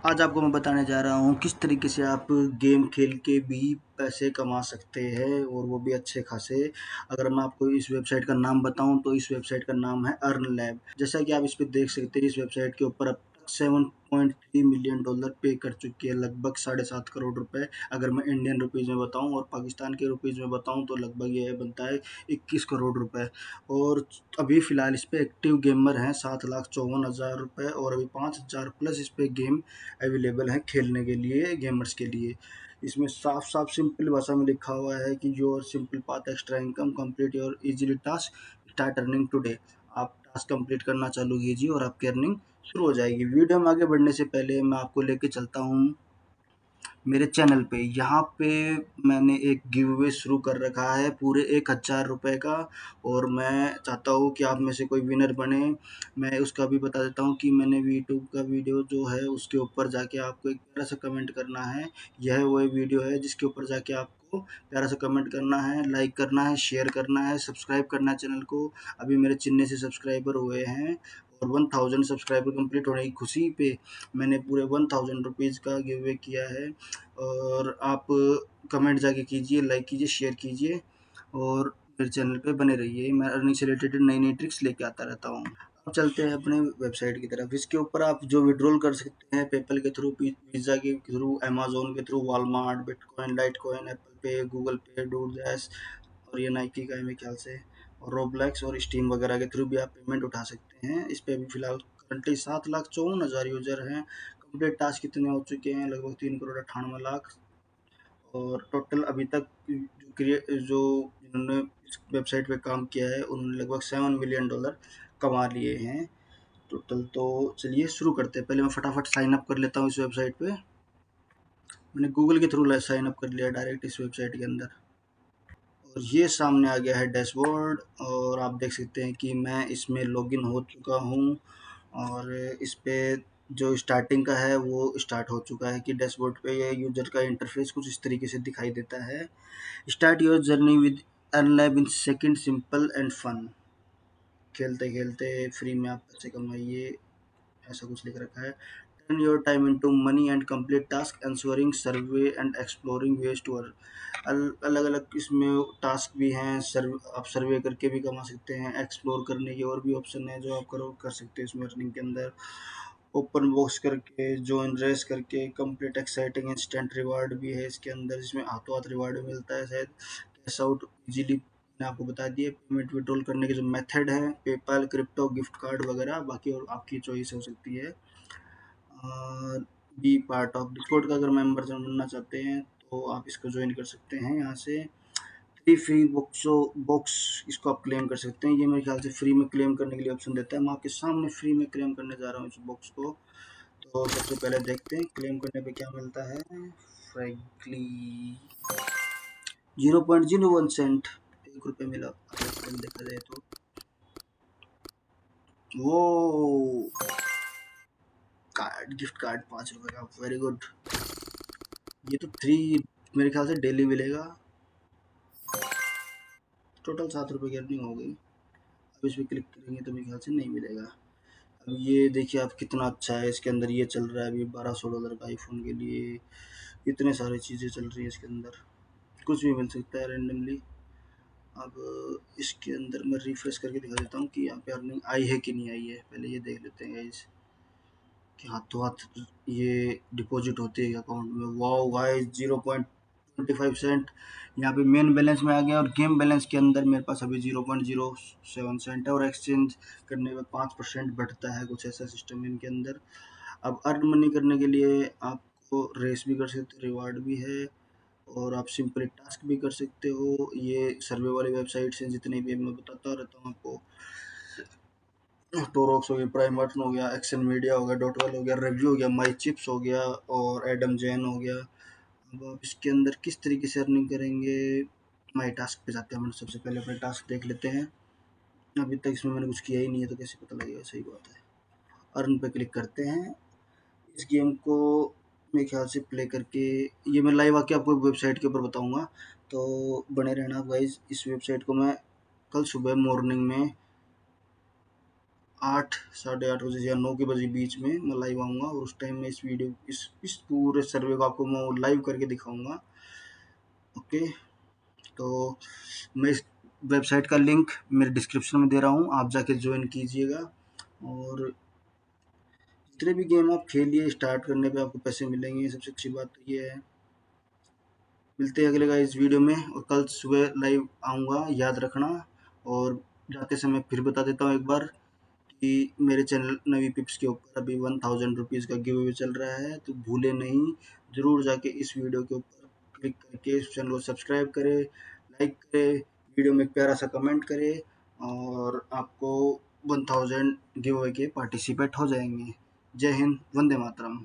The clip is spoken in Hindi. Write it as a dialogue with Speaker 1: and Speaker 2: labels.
Speaker 1: आज आपको मैं बताने जा रहा हूँ किस तरीके से आप गेम खेल के भी पैसे कमा सकते हैं और वो भी अच्छे खासे। अगर मैं आपको इस वेबसाइट का नाम बताऊँ तो इस वेबसाइट का नाम है अर्न लैब। जैसा कि आप इस पे देख सकते हैं, इस वेबसाइट के ऊपर अब तक 7.3 मिलियन डॉलर पे कर चुकी है, लगभग 7.5 करोड़ रुपए। अगर मैं इंडियन रुपीज़ में बताऊँ और पाकिस्तान के रुपीज़ में बताऊँ तो लगभग ये बनता है 21 करोड़ रुपए। और अभी फ़िलहाल इस पे एक्टिव गेमर हैं 7,54,000 रुपए और अभी 5,000 प्लस इस पे गेम अवेलेबल हैं खेलने के लिए, गेमर्स के लिए। इसमें साफ साफ सिंपल भाषा में लिखा हुआ है कि your simple path extra income complete your easily task start earning today. आप टास्क कंप्लीट करना चालू कीजिए और आपकी अर्निंग शुरू हो जाएगी। वीडियो में आगे बढ़ने से पहले मैं आपको लेके चलता हूँ मेरे चैनल पे। यहाँ पे मैंने एक गिव अवे शुरू कर रखा है पूरे 1,000 रुपये का, और मैं चाहता हूँ कि आप में से कोई विनर बने। मैं उसका भी बता देता हूँ कि मैंने यूट्यूब का वीडियो जो है उसके ऊपर जाके आपको एक प्यारा सा कमेंट करना है। यह वो वीडियो है जिसके ऊपर जाके आपको प्यारा सा कमेंट करना है, लाइक करना है, शेयर करना है, सब्सक्राइब करना है चैनल को। अभी मेरे चिन्ह से सब्सक्राइबर हुए हैं और 1000 सब्सक्राइबर कंप्लीट होने की खुशी पे मैंने पूरे 1000 रुपीज़ का गिव अवे किया है। और आप कमेंट जाके कीजिए, लाइक कीजिए, शेयर कीजिए और मेरे चैनल पे बने रहिए। मैं अर्निंग से रिलेटेड नई नई ट्रिक्स लेके आता रहता हूँ। अब चलते हैं अपने वेबसाइट की तरफ। इसके ऊपर आप जो विड्रॉल कर सकते हैं पेपल के थ्रू, पिज़्ज़ा के थ्रू, अमेज़न के through, Walmart, bitcoin, Litecoin, Apple पे, गूगल पे, डूडैश, और ये नाइकी का है मेरे ख्याल से, और रोब्लैक्स और स्टीम वगैरह के थ्रू भी आप पेमेंट उठा सकते हैं। इस पे अभी फ़िलहाल करंटली 7,54,000 यूज़र हैं। कंप्लीट टास्क कितने हो चुके हैं? लगभग 3,98,00,000। और टोटल अभी तक जो जिन्होंने इस वेबसाइट पे काम किया है उन्होंने लगभग 7 मिलियन डॉलर कमा लिए हैं टोटल। तो चलिए शुरू करते हैं। पहले मैं फटाफट साइन अप कर लेता हूँ इस वेबसाइट पे। मैंने गूगल के थ्रू साइन अप कर लिया डायरेक्ट इस वेबसाइट के अंदर, और ये सामने आ गया है डैशबोर्ड। और आप देख सकते हैं कि मैं इसमें लॉगिन हो चुका हूँ, और इस पे जो स्टार्टिंग का है वो स्टार्ट हो चुका है कि डैशबोर्ड पे ये यूज़र का इंटरफेस कुछ इस तरीके से दिखाई देता है। Start your journey with Earnlab in second, simple and fun. खेलते खेलते फ्री में आप पैसे कमाइए, ऐसा कुछ लिख रखा है। Turn your time into money and complete task answering survey and exploring ways to earn. अलग अलग इसमें टास्क भी हैं। आप सर्वे करके भी कमा सकते हैं, एक्सप्लोर करने की और भी ऑप्शन है जो आप करो कर सकते हैं इसमें अर्निंग के अंदर। ओपन बॉक्स करके, जॉइन रेस करके, कंप्लीट एक्साइटिंग इंस्टेंट रिवार्ड भी है इसके अंदर, जिसमें हाथों हाथ रिवार्ड मिलता है शायद। कैश आउट इजीली मैंने आपको बता दिए। पेमेंट विड्रॉल करने के जो मेथड है, पेपाल, क्रिप्टो, गिफ्ट कार्ड वगैरह, बाकी और आपकी चॉइस हो सकती है। बी पार्ट ऑफ डिस्कॉर्ड का अगर मेंबर बनना चाहते हैं तो आप इसको ज्वाइन कर सकते हैं यहाँ से। फ्री फ्री बॉक्स इसको आप क्लेम कर सकते हैं। ये मेरे ख्याल से फ्री में क्लेम करने के लिए ऑप्शन देता है। मैं आपके सामने फ्री में क्लेम करने जा रहा हूँ इस बॉक्स को। तो सबसे पहले देखते हैं क्लेम करने पे क्या मिलता है। फ्रैंकली 0.01 सेंट, 1 रुपये मिला अगर देखा जाए तो। वो कार्ड, गिफ्ट कार्ड 5 रुपये का, वेरी गुड। ये तो थ्री मेरे ख्याल से डेली मिलेगा। टोटल 7 रुपये की अर्निंग हो गई। अब इस पर क्लिक करेंगे तो मेरे ख्याल से नहीं मिलेगा। अब ये देखिए आप कितना अच्छा है, इसके अंदर ये चल रहा है अभी $1200 का आईफोन के लिए। इतने सारी चीज़ें चल रही है इसके अंदर, कुछ भी मिल सकता है रेंडमली। अब इसके अंदर मैं रिफ्रेश करके दिखा देता हूँ कि यहाँ पे अर्निंग आई है कि नहीं आई है। पहले ये देख लेते हैं गाइस कि हाथों हाथ ये डिपॉजिट होती है अकाउंट में। वाओ गाइस, 0.25 सेंट यहाँ पे मेन बैलेंस में आ गया, और गेम बैलेंस के अंदर मेरे पास अभी 0.07 है, और एक्सचेंज करने में 5% बढ़ता है, कुछ ऐसा सिस्टम है इनके अंदर। अब अर्न मनी करने के लिए आपको रेस भी कर सकते हो, रिवार्ड भी है, और आप सिंपली टास्क भी कर सकते हो। ये सर्वे वाली वेबसाइट्स हैं जितने भी, मैं बताता रहता हूँ आपको। टोरोक्स हो गया, प्राइमर्टन हो गया, एक्शन मीडिया हो गया, डॉटवेल हो गया, रिव्यू हो गया, माई चिप्स हो गया, और एडम जैन हो गया। अब आप इसके अंदर किस तरीके से अर्निंग करेंगे। माई टास्क पे जाते हैं, हम सबसे पहले अपने टास्क देख लेते हैं। अभी तक इसमें मैंने कुछ किया ही नहीं है तो कैसे पता लगेगा। सही बात है। अर्न पे क्लिक करते हैं। इस गेम को मेरे ख्याल से प्ले करके, ये मैं लाइव आके आपको वेबसाइट के ऊपर बताऊंगा, तो बने रहना गाइज। इस वेबसाइट को मैं कल सुबह मॉर्निंग में 8 साढ़े 8 बजे या 9 के बजे बीच में मैं लाइव आऊँगा और उस टाइम में इस पूरे सर्वे को आपको मैं लाइव करके दिखाऊँगा। ओके, तो मैं इस वेबसाइट का लिंक मेरे डिस्क्रिप्शन में दे रहा हूँ, आप जाके ज्वाइन कीजिएगा। और जितने भी गेम आप खेलिए स्टार्ट करने पे आपको पैसे मिलेंगे, सबसे अच्छी बात तो ये है। मिलते हैं अगले का इस वीडियो में, और कल सुबह लाइव आऊँगा, याद रखना। और जाते समय फिर बता देता हूँ एक बार कि मेरे चैनल नवी पिप्स के ऊपर अभी 1000 रुपीज़ का गिव अवे चल रहा है, तो भूले नहीं, ज़रूर जाके इस वीडियो के ऊपर क्लिक करके इस चैनल को सब्सक्राइब करें, लाइक करें, वीडियो में एक प्यारा सा कमेंट करें, और आपको 1000 गिव अवे के पार्टिसिपेट हो जाएंगे। जय हिंद, वंदे मातरम।